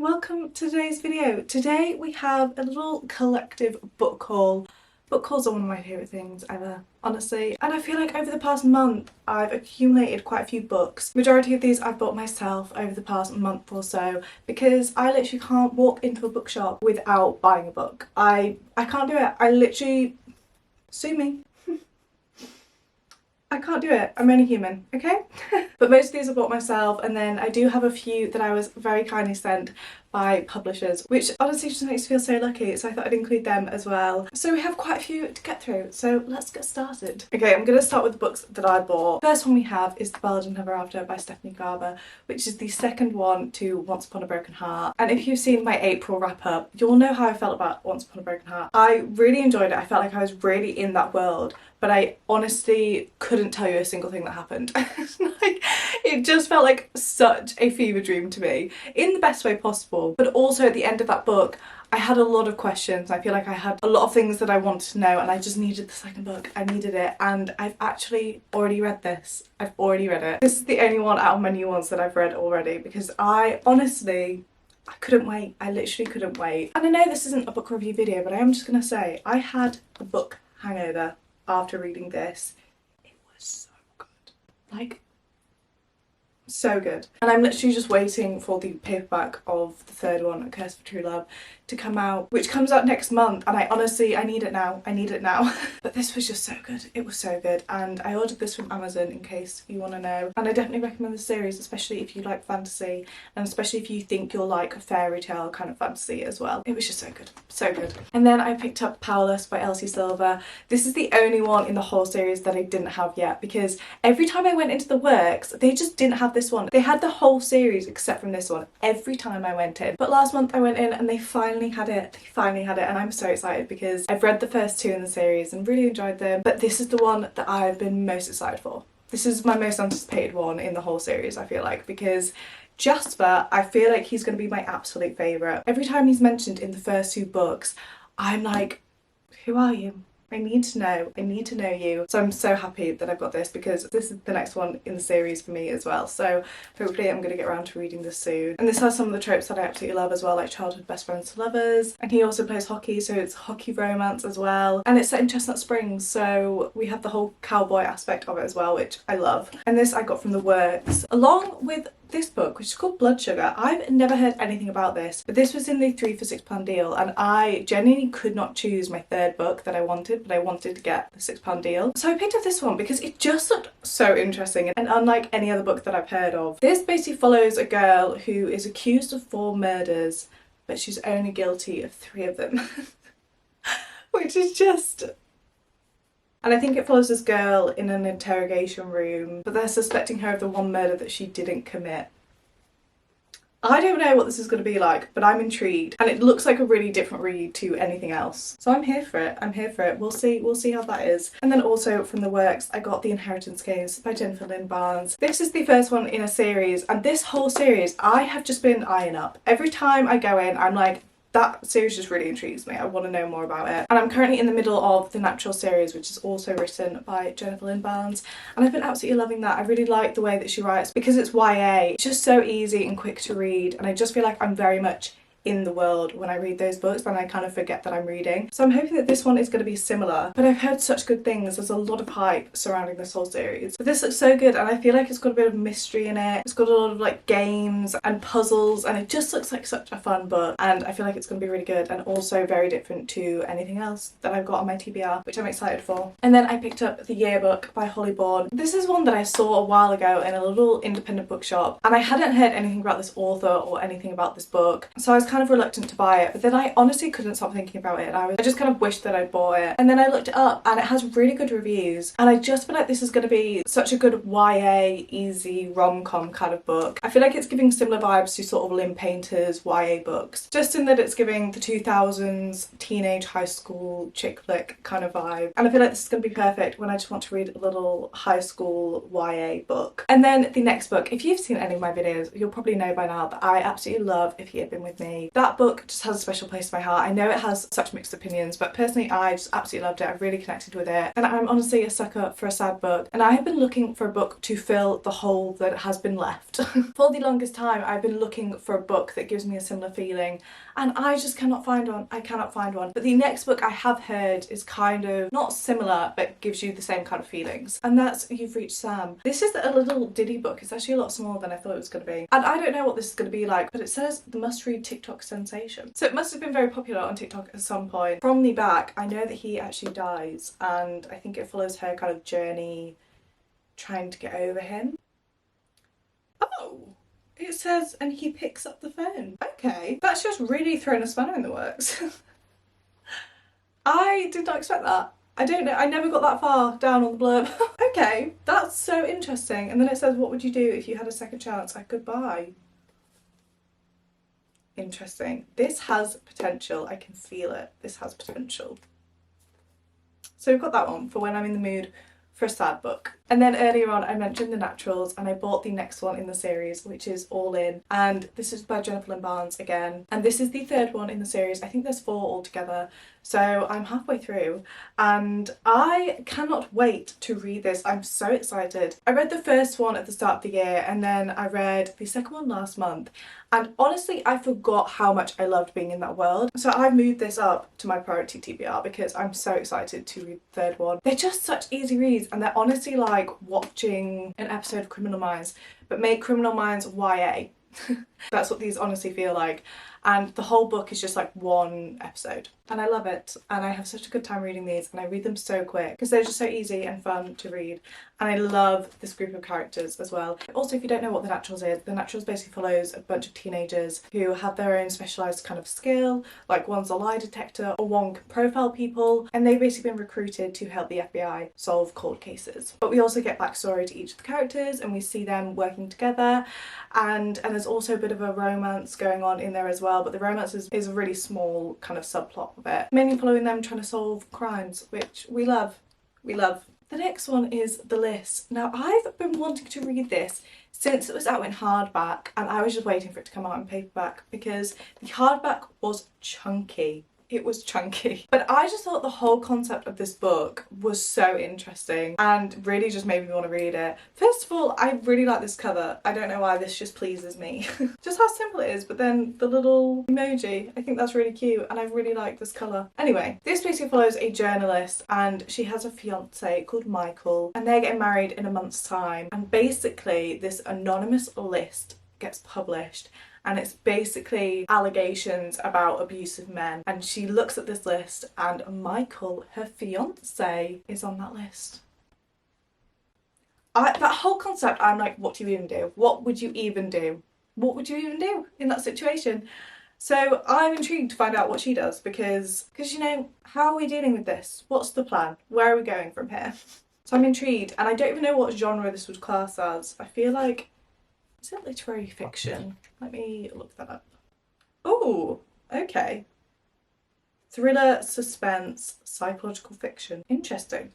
welcome to today's video. Today we have a little collective book haul. Book hauls are one of my favourite things ever, honestly. And I feel like over the past month I've accumulated quite a few books. Majority of these I've bought myself over the past month or so because I literally can't walk into a bookshop without buying a book. I can't do it. I literally... sue me. I can't do it. I'm only human, okay? But most of these I bought myself, and then I do have a few that I was very kindly sent by publishers, which honestly just makes me feel so lucky, so I thought I'd include them as well. So we have quite a few to get through, so let's get started. Okay, I'm going to start with the books that I bought. First one we have is The Ballad of Never After by Stephanie Garber, which is the second one to Once Upon a Broken Heart. And if you've seen my April wrap up, you'll know how I felt about Once Upon a Broken Heart. I really enjoyed it. I felt like I was really in that world, but I honestly couldn't tell you a single thing that happened. Like, it just felt like such a fever dream to me, in the best way possible. But also at the end of that book, I had a lot of questions. I feel like I had a lot of things that I wanted to know, and I just needed the second book. I needed it, and I've actually already read this. I've already read it. This is the only one out of my new ones that I've read already, because I couldn't wait. I literally couldn't wait. And I know this isn't a book review video, but I am just gonna say, I had a book hangover after reading this. It was so good. Like, so good. And I'm literally just waiting for the paperback of the third one, A Curse for True Love, to come out, which comes out next month, and I need it now. I need it now. But this was just so good. It was so good, and I ordered this from Amazon in case you want to know. And I definitely recommend the series, especially if you like fantasy, and especially if you think you'll like a fairy tale kind of fantasy as well. It was just so good. So good. And then I picked up Powerless by Elsie Silver. This is the only one in the whole series that I didn't have yet, because every time I went into the works, they just didn't have this one. They had the whole series except from this one every time I went in. But last month I went in and they finally had it. They finally had it, and I'm so excited because I've read the first two in the series and really enjoyed them, but this is the one that I've been most excited for. This is my most anticipated one in the whole series, I feel like, because Jasper, I feel like he's going to be my absolute favourite. Every time he's mentioned in the first two books, I'm like, who are you? I need to know you. So I'm so happy that I've got this, because this is the next one in the series for me as well. So hopefully I'm going to get around to reading this soon. And this has some of the tropes that I absolutely love as well, like childhood best friends to lovers. And he also plays hockey, so it's hockey romance as well. And it's set in Chestnut Springs, so we have the whole cowboy aspect of it as well, which I love. And this I got from the works, along with this book, which is called Blood Sugar. I've never heard anything about this, but this was in the 3 for £6 deal, and I genuinely could not choose my third book that I wanted, but I wanted to get the £6 deal. So I picked up this one because it just looked so interesting and unlike any other book that I've heard of. This basically follows a girl who is accused of 4 murders, but she's only guilty of 3 of them. Which is just... And I think it follows this girl in an interrogation room, but they're suspecting her of the one murder that she didn't commit. I don't know what this is going to be like, but I'm intrigued, and it looks like a really different read to anything else. So I'm here for it. I'm here for it. We'll see how that is. And then also from the works, I got The Inheritance Games by Jennifer Lynn Barnes. This is the first one in a series, and this whole series I have just been eyeing up. Every time I go in, I'm like, that series just really intrigues me. I want to know more about it. And I'm currently in the middle of The Natural series, which is also written by Jennifer Lynn Barnes. And I've been absolutely loving that. I really like the way that she writes, because it's YA. It's just so easy and quick to read. And I just feel like I'm very much in the world when I read those books, and I kind of forget that I'm reading. So I'm hoping that this one is going to be similar, but I've heard such good things. There's a lot of hype surrounding this whole series. But this looks so good, and I feel like it's got a bit of mystery in it. It's got a lot of like games and puzzles, and it just looks like such a fun book, and I feel like it's going to be really good, and also very different to anything else that I've got on my TBR, which I'm excited for. And then I picked up The Yearbook by Holly Bourne. This is one that I saw a while ago in a little independent bookshop, and I hadn't heard anything about this author or anything about this book, so I was kind of reluctant to buy it, but then I honestly couldn't stop thinking about it, and I just kind of wished that I'd bought it. And then I looked it up, and it has really good reviews, and I just feel like this is going to be such a good YA, easy rom-com kind of book. I feel like it's giving similar vibes to sort of Lynn Painter's YA books, just in that it's giving the 2000s teenage high school chick flick kind of vibe, and I feel like this is going to be perfect when I just want to read a little high school YA book. And then the next book, if you've seen any of my videos, you'll probably know by now that I absolutely love If He Had Been With Me me. That book just has a special place in my heart. I know it has such mixed opinions, but personally I just absolutely loved it. I really connected with it, and I'm honestly a sucker for a sad book, and I have been looking for a book to fill the hole that has been left. For the longest time I've been looking for a book that gives me a similar feeling, and I just cannot find one. I cannot find one. But the next book I have heard is kind of not similar but gives you the same kind of feelings, and that's You've Reached Sam. This is a little ditty book. It's actually a lot smaller than I thought it was going to be, and I don't know what this is going to be like, but it says the must-read TikTok sensation, so it must have been very popular on TikTok at some point. From the back I know that he actually dies, and I think it follows her kind of journey trying to get over him. Oh, it says, and he picks up the phone. Okay, that's just really thrown a spanner in the works. I did not expect that. I don't know, I never got that far down on the blurb. Okay, that's so interesting. And then it says, what would you do if you had a second chance at goodbye? Interesting. This has potential. I can feel it. This has potential. So we've got that one for when I'm in the mood for a sad book. And then earlier on I mentioned The Naturals, and I bought the next one in the series, which is All In, and this is by Jennifer Lynn Barnes again, and this is the third one in the series. I think there's 4 altogether, so I'm halfway through and I cannot wait to read this. I'm so excited. I read the first one at the start of the year, and then I read the second one last month, and honestly I forgot how much I loved being in that world, so I've moved this up to my priority TBR because I'm so excited to read the third one. They're just such easy reads, and they're honestly like watching an episode of Criminal Minds, but make Criminal Minds YA. That's what these honestly feel like, and the whole book is just like one episode, and I love it, and I have such a good time reading these, and I read them so quick because they're just so easy and fun to read, and I love this group of characters as well. Also, if you don't know what The Naturals is, The Naturals basically follows a bunch of teenagers who have their own specialised kind of skill, like one's a lie detector or one can profile people, and they've basically been recruited to help the FBI solve cold cases. But we also get backstory to each of the characters, and we see them working together, and there's also a bit of a romance going on in there as well, but the romance is a really small kind of subplot of it, mainly following them trying to solve crimes, which we love. We love. The next one is The List. Now I've been wanting to read this since it was out in hardback, and I was just waiting for it to come out in paperback because the hardback was chunky. It was chunky. But I just thought the whole concept of this book was so interesting and really just made me want to read it. First of all, I really like this cover. I don't know why, this just pleases me. Just how simple it is, but then the little emoji, I think that's really cute, and I really like this colour. Anyway, this basically follows a journalist, and she has a fiance called Michael, and they're getting married in a month's time, and basically this anonymous list gets published, and it's basically allegations about abusive men, and she looks at this list and Michael, her fiance, is on that list. That whole concept, I'm like, what do you even do? What would you even do? What would you even do in that situation? So I'm intrigued to find out what she does, because you know, how are we dealing with this? What's the plan? Where are we going from here? So I'm intrigued, and I don't even know what genre this would class as. I feel like, is it literary fiction? Let me look that up. Oh, okay. Thriller, suspense, psychological fiction. Interesting.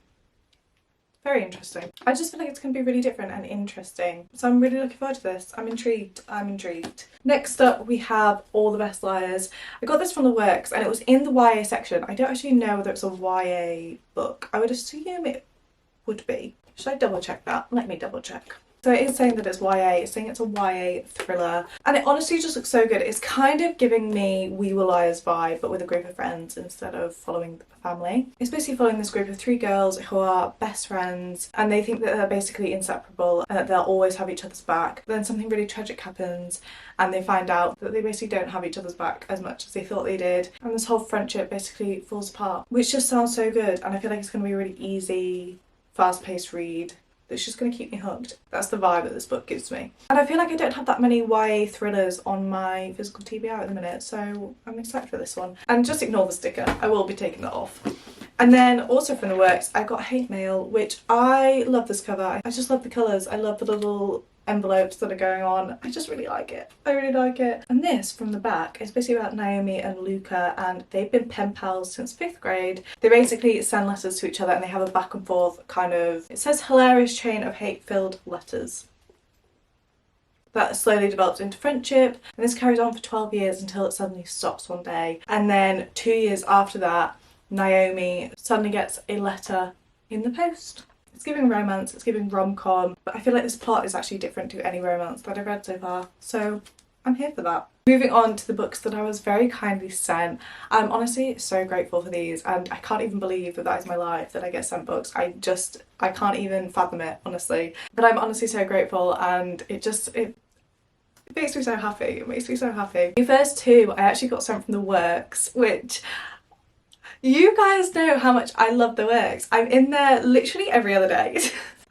Very interesting. I just feel like it's going to be really different and interesting. So I'm really looking forward to this. I'm intrigued. I'm intrigued. Next up we have All the Best Liars. I got this from the works, and it was in the YA section. I don't actually know whether it's a YA book. I would assume it would be. Should I double check that? Let me double check. So it is saying that it's YA, it's saying it's a YA thriller, and it honestly just looks so good. It's kind of giving me We Were Liars vibe, but with a group of friends instead of following the family. It's basically following this group of 3 girls who are best friends, and they think that they're basically inseparable and that they'll always have each other's back. But then something really tragic happens, and they find out that they basically don't have each other's back as much as they thought they did, and this whole friendship basically falls apart, which just sounds so good, and I feel like it's going to be a really easy, fast-paced read that's just going to keep me hooked. That's the vibe that this book gives me. And I feel like I don't have that many YA thrillers on my physical TBR at the minute, so I'm excited for this one. And just ignore the sticker, I will be taking that off. And then also from the works, I got Hate Mail, which I love this cover. I just love the colours, I love the little envelopes that are going on. I just really like it. I really like it. And this from the back is basically about Naomi and Luca, and they've been pen pals since 5th grade. They basically send letters to each other, and they have a back and forth kind of, it says hilarious chain of hate-filled letters. that slowly develops into friendship, and this carries on for 12 years until it suddenly stops one day. And then 2 years after that, Naomi suddenly gets a letter in the post. It's giving romance, it's giving rom-com, but I feel like this plot is actually different to any romance that I've read so far, so I'm here for that. Moving on to the books that I was very kindly sent. I'm honestly so grateful for these, and I can't even believe that that is my life, that I get sent books. I can't even fathom it, honestly. But I'm honestly so grateful, and it makes me so happy. It makes me so happy. The first two I actually got sent from the works, which you guys know how much I love the works. I'm in there literally every other day.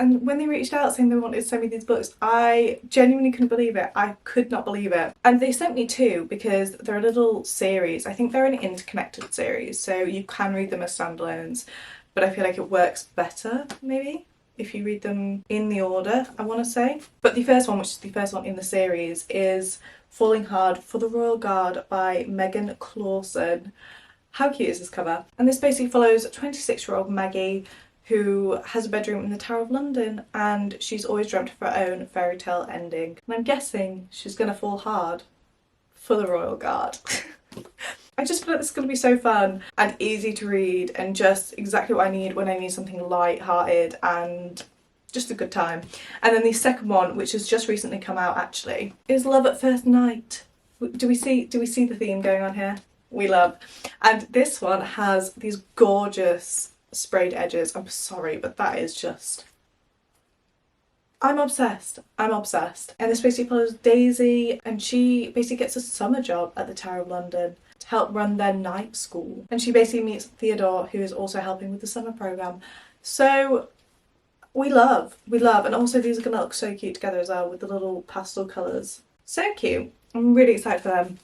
And when they reached out saying they wanted to send me these books, I genuinely couldn't believe it. I could not believe it. And they sent me two because they're a little series. I think they're an interconnected series, so you can read them as standalones, but I feel like it works better, maybe, if you read them in the order, I want to say. But the first one, which is the first one in the series, is Falling Hard for the Royal Guard by Megan Clawson. How cute is this cover? And this basically follows 26-year-old Maggie, who has a bedroom in the Tower of London, and she's always dreamt of her own fairy tale ending. And I'm guessing she's gonna fall hard for the Royal Guard. I just feel like this is gonna be so fun and easy to read and just exactly what I need when I need something light-hearted and just a good time. And then the second one, which has just recently come out actually, is Love at First Night. Do we see the theme going on here? We love. And this one has these gorgeous sprayed edges. I'm sorry, but that is just... I'm obsessed. I'm obsessed. And this basically follows Daisy, and she basically gets a summer job at the Tower of London to help run their night school. And she basically meets Theodore, who is also helping with the summer programme. So we love. And also these are going to look so cute together as well with the little pastel colours. So cute. I'm really excited for them.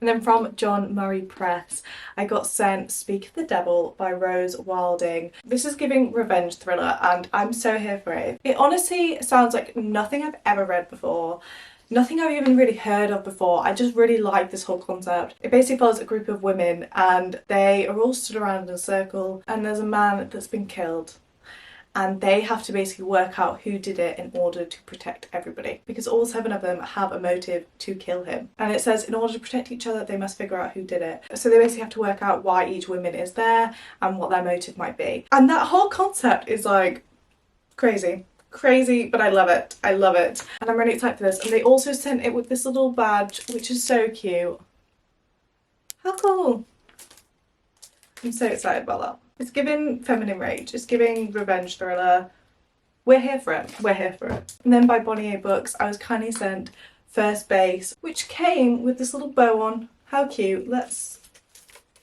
And then from John Murray Press, I got sent Speak of the Devil by Rose Wilding. This is giving revenge thriller, and I'm so here for it. It honestly sounds like nothing I've ever read before, nothing I've even really heard of before. I just really like this whole concept. It basically follows a group of women, and they are all stood around in a circle, and there's a man that's been killed. And they have to basically work out who did it in order to protect everybody, because all 7 of them have a motive to kill him. And it says in order to protect each other they must figure out who did it. So they basically have to work out why each woman is there and what their motive might be. And that whole concept is like crazy, but I love it. I love it. And I'm really excited for this. And they also sent it with this little badge, which is so cute. How cool. I'm so excited about that. It's giving feminine rage, it's giving revenge thriller. We're here for it, we're here for it. And then by Bonnier Books, I was kindly sent First Base, which came with this little bow on. How cute. Let's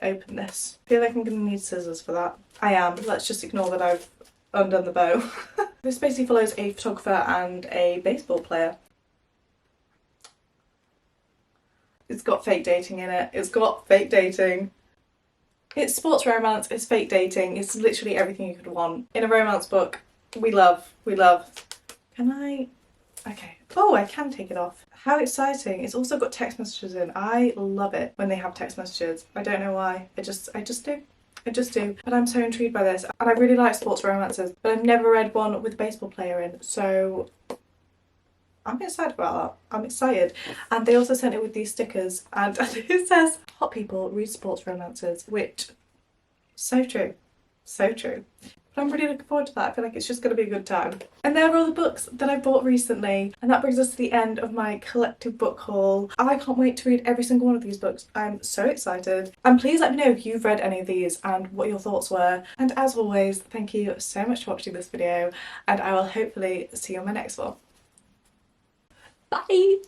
open this. I feel like I'm gonna need scissors for that. I am. Let's just ignore that I've undone the bow. This basically follows a photographer and a baseball player. It's got fake dating in it. It's got fake dating. It's sports romance, it's fake dating, it's literally everything you could want. In a romance book, we love. Can I? Okay. Oh, I can take it off. How exciting. It's also got text messages in. I love it when they have text messages. I don't know why. I just do. I just do. But I'm so intrigued by this. And I really like sports romances, but I've never read one with a baseball player in, so I'm excited about that. I'm excited. And they also sent it with these stickers, and it says, hot people read sports romances, which, so true. So true. But I'm really looking forward to that. I feel like it's just going to be a good time. And there are all the books that I bought recently. And that brings us to the end of my collective book haul. I can't wait to read every single one of these books. I'm so excited. And please let me know if you've read any of these and what your thoughts were. And as always, thank you so much for watching this video, and I will hopefully see you on my next one. Bye!